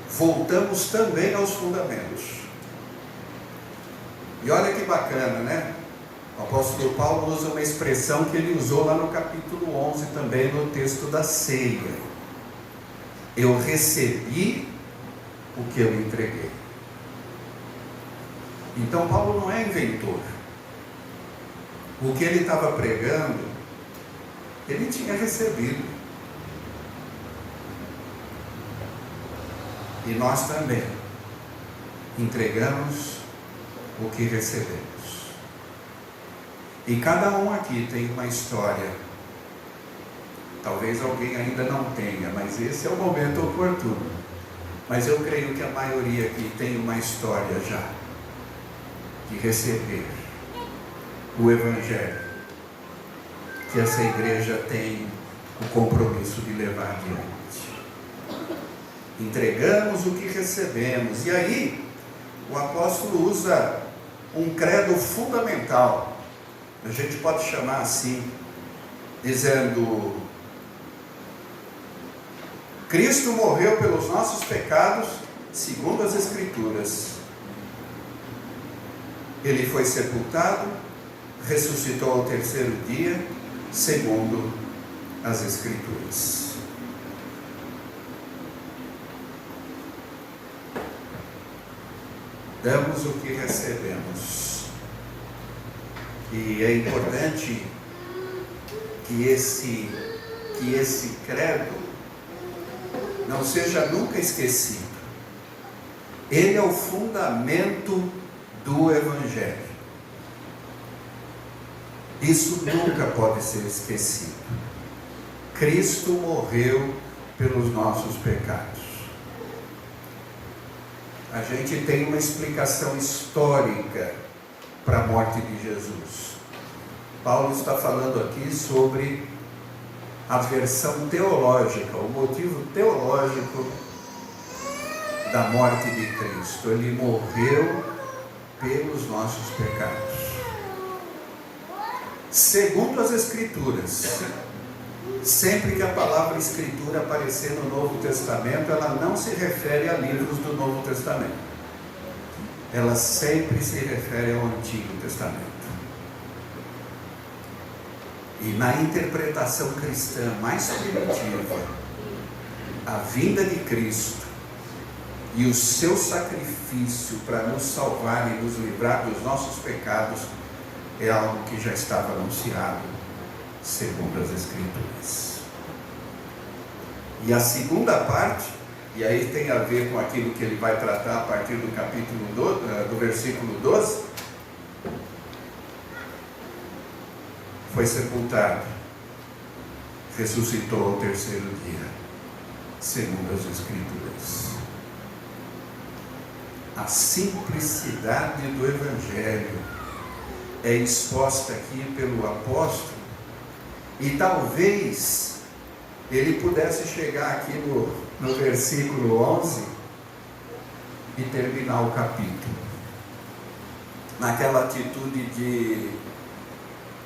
voltamos também aos fundamentos. E olha que bacana, O apóstolo Paulo usa uma expressão que ele usou lá no capítulo 11 também, no texto da ceia. Eu recebi o que eu entreguei. Então Paulo não é inventor. O que ele estava pregando, ele tinha recebido. E nós também entregamos o que recebemos. E cada um aqui tem uma história. Talvez alguém ainda não tenha, mas esse é o momento oportuno. Mas eu creio que a maioria aqui tem uma história já de receber o Evangelho, que essa igreja tem o compromisso de levar adiante. Entregamos o que recebemos. E aí, o apóstolo usa um credo fundamental. A gente pode chamar assim, dizendo: Cristo morreu pelos nossos pecados, segundo as Escrituras. Ele foi sepultado, ressuscitou ao terceiro dia, segundo as Escrituras. Damos o que recebemos. E é importante que esse credo não seja nunca esquecido. Ele é o fundamento do Evangelho. Isso nunca pode ser esquecido. Cristo morreu pelos nossos pecados. A gente tem uma explicação histórica para a morte de Jesus. Paulo está falando aqui sobre a versão teológica, o motivo teológico da morte de Cristo. Ele morreu pelos nossos pecados. Segundo as Escrituras, sempre que a palavra Escritura aparecer no Novo Testamento, ela não se refere a livros do Novo Testamento. Ela sempre se refere ao Antigo Testamento. E na interpretação cristã mais primitiva, a vinda de Cristo e o seu sacrifício para nos salvar e nos livrar dos nossos pecados é algo que já estava anunciado segundo as Escrituras. E a segunda parte, e aí tem a ver com aquilo que ele vai tratar a partir do capítulo do versículo 12, foi sepultado, ressuscitou ao terceiro dia, segundo as Escrituras. A simplicidade do Evangelho é exposta aqui pelo apóstolo, e talvez ele pudesse chegar aqui no versículo 11 e terminar o capítulo naquela atitude de: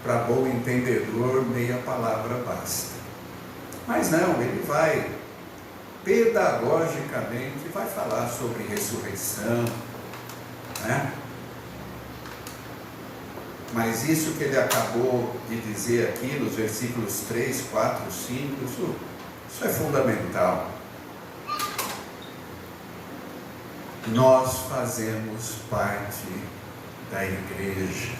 para bom entendedor, meia palavra basta. Mas não, ele vai pedagogicamente vai falar sobre ressurreição, né? Mas isso que ele acabou de dizer aqui nos versículos 3, 4, 5, isso é fundamental. Nós fazemos parte da igreja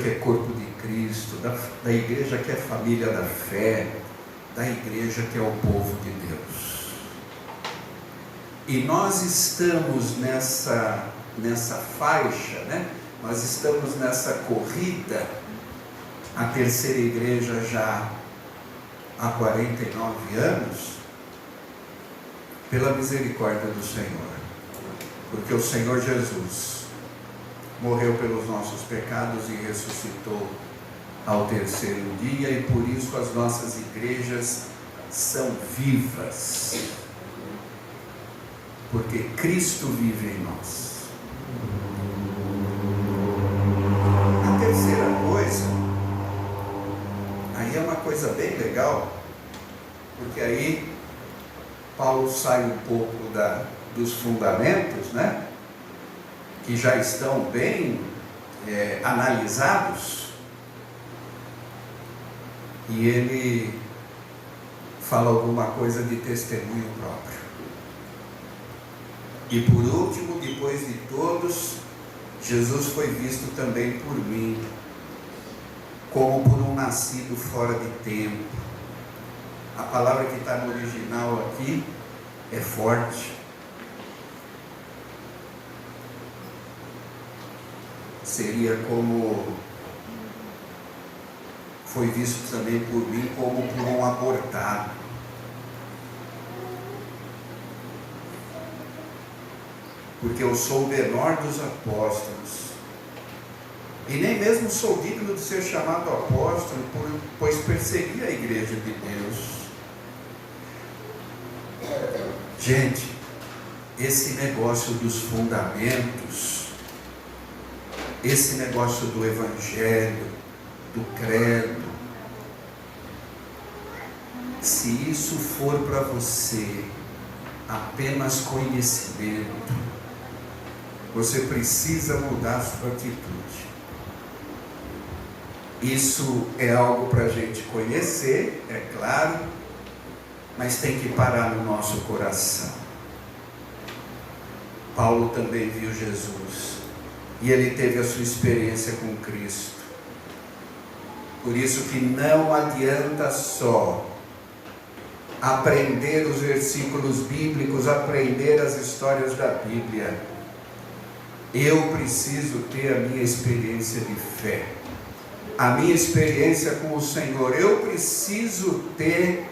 que é corpo de Cristo, da igreja que é família da fé, da igreja que é o povo de Deus. E nós estamos nessa faixa, né? Nós estamos nessa corrida, a terceira igreja já há 49 anos, pela misericórdia do Senhor. Porque o Senhor Jesus morreu pelos nossos pecados e ressuscitou ao terceiro dia, e por isso as nossas igrejas são vivas. Porque Cristo vive em nós. Terceira coisa, aí é uma coisa bem legal, porque aí Paulo sai um pouco dos fundamentos, né, que já estão bem analisados, e ele fala alguma coisa de testemunho próprio. E por último, depois de todos, Jesus foi visto também por mim, como por um nascido fora de tempo. A palavra que está no original aqui é forte. Seria como, foi visto também por mim como por um abortado. Porque eu sou o menor dos apóstolos, e nem mesmo sou digno de ser chamado apóstolo, pois persegui a igreja de Deus. Gente, esse negócio dos fundamentos esse negócio do evangelho, do credo, se isso for para você apenas conhecimento, você precisa mudar a sua atitude. Isso é algo para a gente conhecer, é claro, mas tem que parar no nosso coração. Paulo também viu Jesus e ele teve a sua experiência com Cristo. Por isso que não adianta só aprender os versículos bíblicos, aprender as histórias da Bíblia. Eu preciso ter a minha experiência de fé, a minha experiência com o Senhor. Eu preciso ter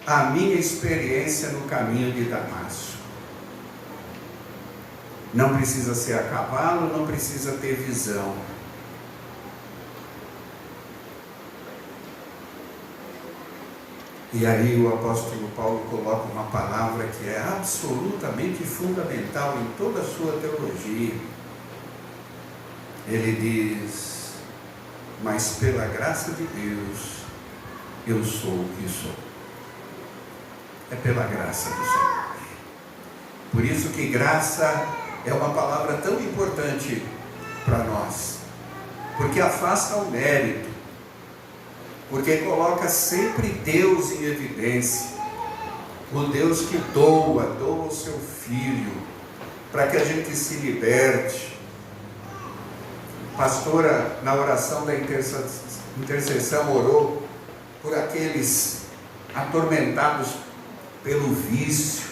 a minha experiência no caminho de Damasco. Não precisa ser a cavalo, não precisa ter visão. E aí o apóstolo Paulo coloca uma palavra que é absolutamente fundamental em toda a sua teologia. Ele diz: mas pela graça de Deus, eu sou o que sou. É pela graça do Senhor. Por isso que graça é uma palavra tão importante para nós, porque afasta o mérito, porque coloca sempre Deus em evidência, o Deus que doa o seu Filho, para que a gente se liberte. Pastora, na oração da intercessão, orou por aqueles atormentados pelo vício.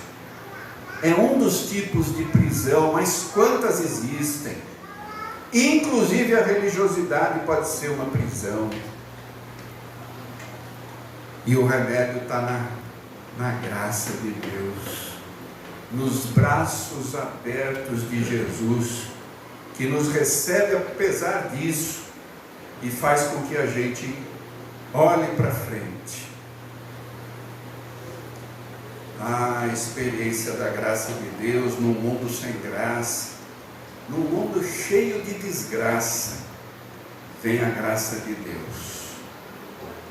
É um dos tipos de prisão, mas quantas existem? Inclusive a religiosidade pode ser uma prisão. E o remédio está na graça de Deus, nos braços abertos de Jesus, que nos recebe apesar disso e faz com que a gente olhe para frente. A experiência da graça de Deus num mundo sem graça, num mundo cheio de desgraça, vem a graça de Deus.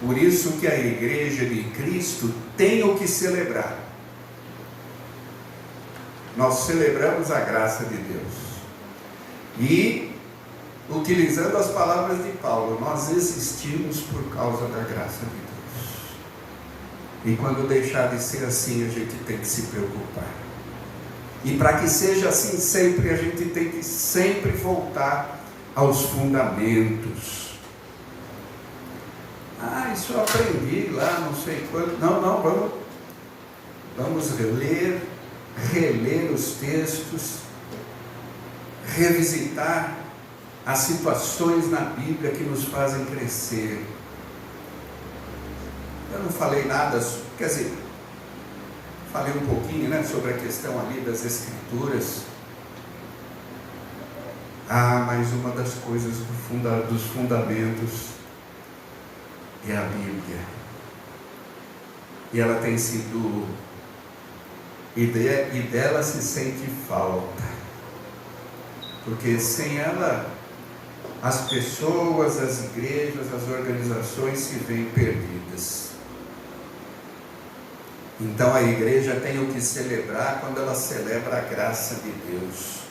Por isso que a igreja de Cristo tem o que celebrar. Nós celebramos a graça de Deus. E, utilizando as palavras de Paulo, nós existimos por causa da graça de Deus. E quando deixar de ser assim, a gente tem que se preocupar. E para que seja assim sempre, a gente tem que sempre voltar aos fundamentos. Isso eu aprendi lá, não sei quanto. Não, vamos reler os textos, revisitar as situações na Bíblia que nos fazem crescer. Eu não falei nada, quer dizer, falei um pouquinho, sobre a questão ali das Escrituras. Mas uma das coisas dos fundamentos é a Bíblia. E ela tem sido, e dela se sente falta, porque sem ela as pessoas, as igrejas, as organizações se veem perdidas. Então a igreja tem o que celebrar quando ela celebra a graça de Deus.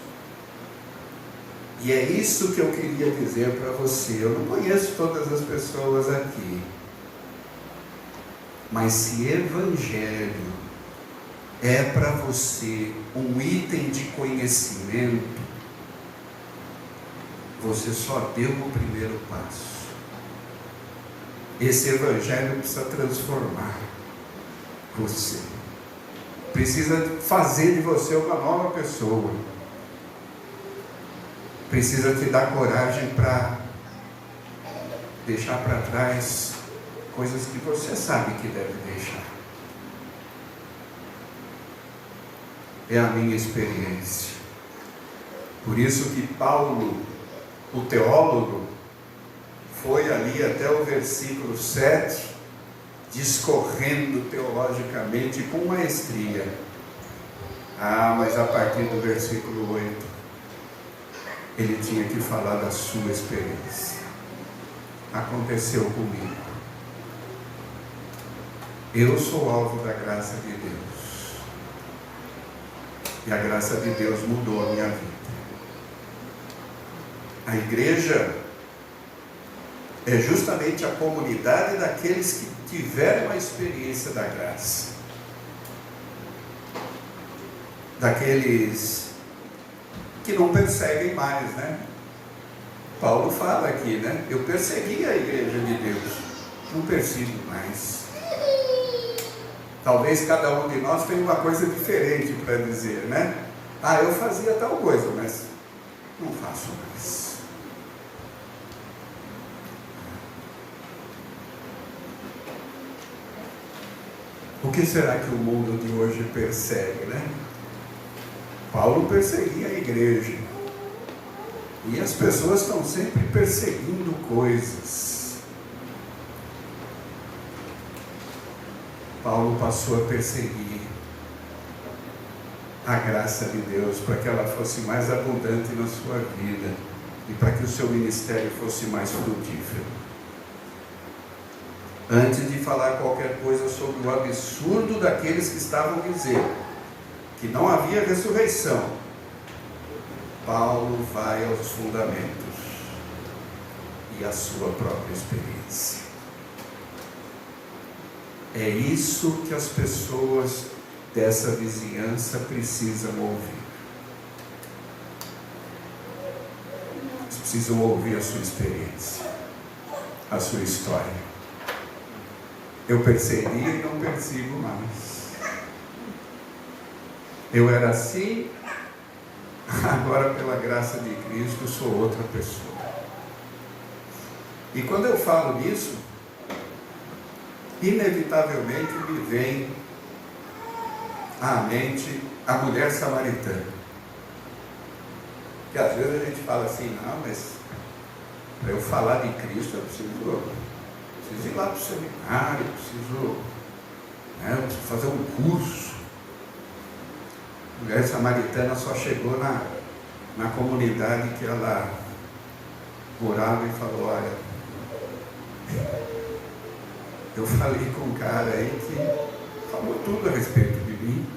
E é isso que eu queria dizer para você. Eu não conheço todas as pessoas aqui, mas se evangelho é para você um item de conhecimento, você só deu o primeiro passo. Esse evangelho precisa transformar você, precisa fazer de você uma nova pessoa, precisa te dar coragem para deixar para trás coisas que você sabe que deve deixar. É a minha experiência. Por isso que Paulo, o teólogo, foi ali até o versículo 7, discorrendo teologicamente com maestria. Mas a partir do versículo 8, ele tinha que falar da sua experiência. Aconteceu comigo. Eu sou alvo da graça de Deus. E a graça de Deus mudou a minha vida. A igreja é justamente a comunidade daqueles que tiveram a experiência da graça. Daqueles que não perseguem mais, né? Paulo fala aqui, né? Eu persegui a igreja de Deus, não persigo mais. Talvez cada um de nós tenha uma coisa diferente para dizer, né? Ah, eu fazia tal coisa, mas não faço mais. O que será que o mundo de hoje persegue, né? Paulo perseguia a igreja. E as pessoas estão sempre perseguindo coisas. Paulo passou a perseguir a graça de Deus para que ela fosse mais abundante na sua vida e para que o seu ministério fosse mais frutífero. Antes de falar qualquer coisa sobre o absurdo daqueles que estavam dizendo que não havia ressurreição, Paulo vai aos fundamentos e à sua própria experiência. É isso que as pessoas dessa vizinhança precisam ouvir. Eles precisam ouvir a sua experiência, a sua história. Eu perseguia e não persigo mais. Eu era assim, agora pela graça de Cristo sou outra pessoa. E quando eu falo nisso, inevitavelmente me vem à mente a mulher samaritana. Que às vezes a gente fala assim, não, mas para eu falar de Cristo eu preciso ir lá para o seminário, preciso fazer um curso. A mulher samaritana só chegou na comunidade que ela morava e falou, olha, eu falei com um cara aí que falou tudo a respeito de mim.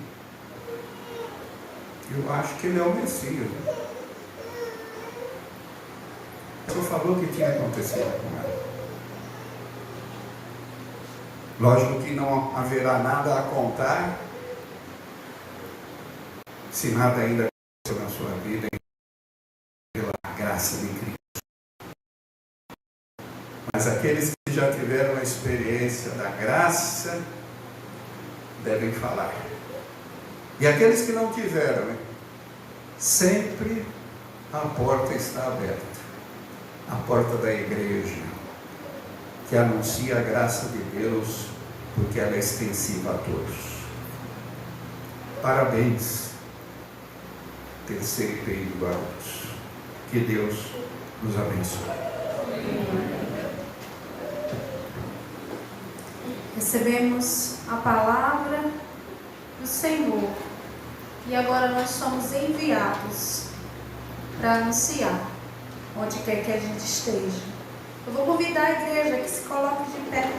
Eu acho que ele é o Messias. Só falou o que tinha acontecido com ela. Lógico que não haverá nada a contar se nada ainda aconteceu na sua vida pela graça de Cristo. Mas aqueles que já tiveram a experiência da graça devem falar. E aqueles que não tiveram, sempre a porta está aberta. A porta da igreja, que anuncia a graça de Deus, porque ela é extensiva a todos. Parabéns, terceiro período altos. Que Deus nos abençoe. Recebemos a palavra do Senhor e agora nós somos enviados para anunciar onde quer que a gente esteja. Eu vou convidar a igreja que se coloque de pé.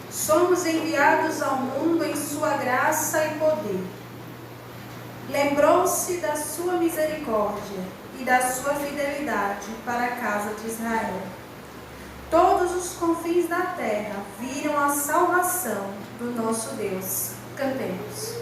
Somos enviados ao mundo em sua graça e poder. Lembrou-se da sua misericórdia e da sua fidelidade para a casa de Israel. Todos os confins da terra viram a salvação do nosso Deus. Cantemos.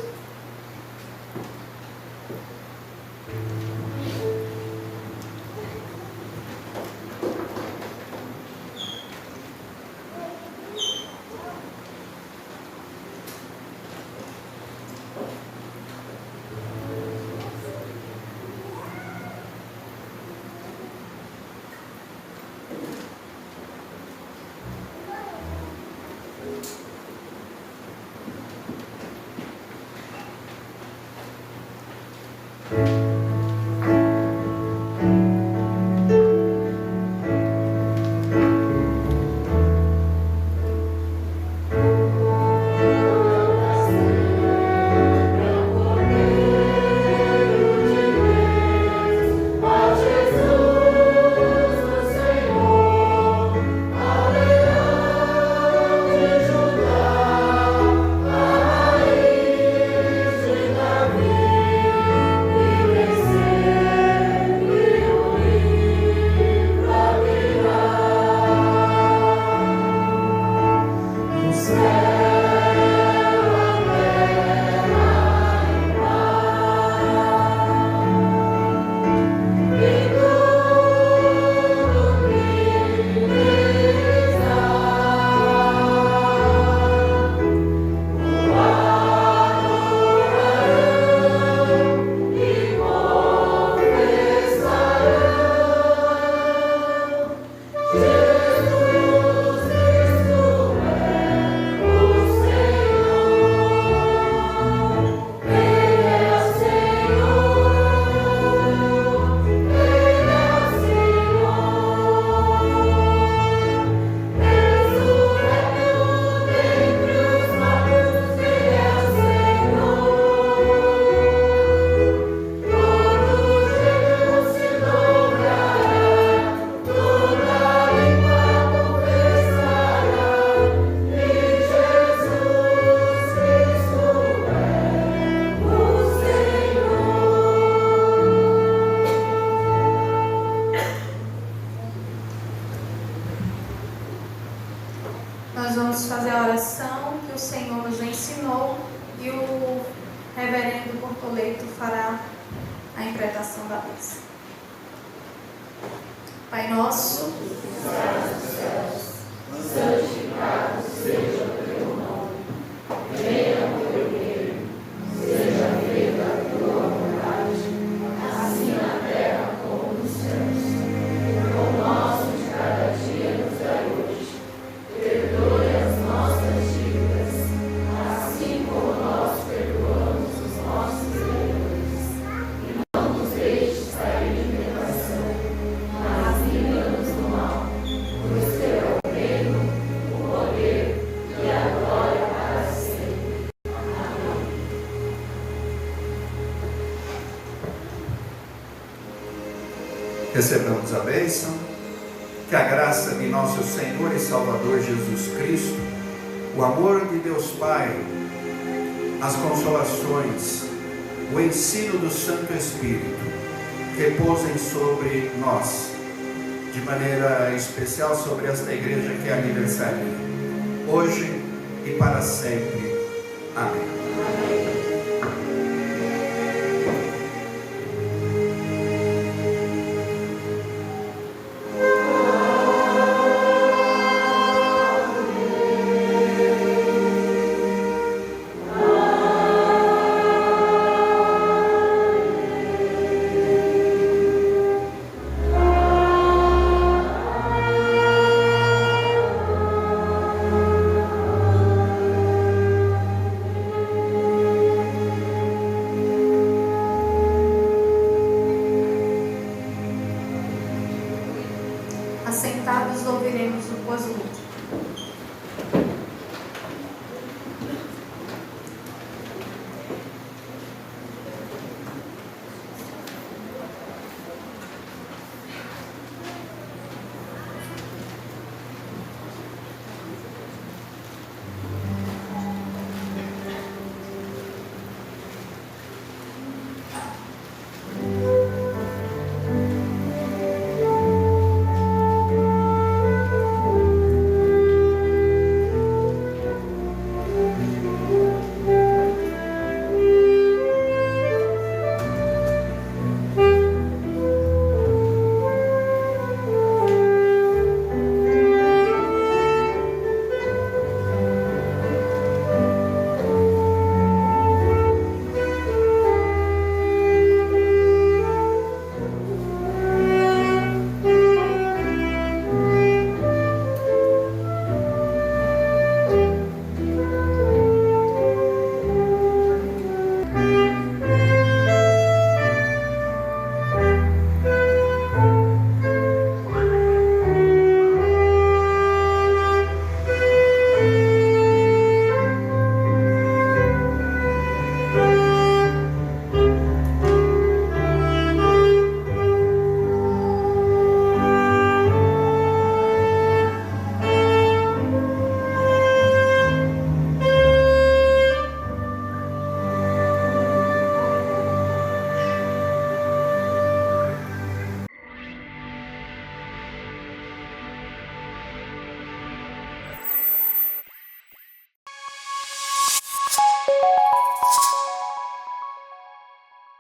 Nós vamos fazer a oração que o Senhor nos ensinou e o reverendo Bortoleto fará a interpretação da missa. Pai nosso, santificado seja o teu nome, venha o teu reino, seja feita a tua vontade, assim na terra como nos céus. O pão nosso de cada dia nos dai hoje, perdoe as nossas dívidas, assim como nós perdoamos os nossos devedores, e não nos deixes cair em tentação, mas livra-nos do mal, pois teu é o reino, o poder e a glória para sempre. Amém. Recebamos a bênção. Que a graça de nosso Senhor e Salvador Jesus Cristo, o amor de Deus Pai, as consolações, o ensino do Santo Espírito repousem sobre nós, de maneira especial sobre esta igreja que é aniversário, hoje e para sempre. Amém.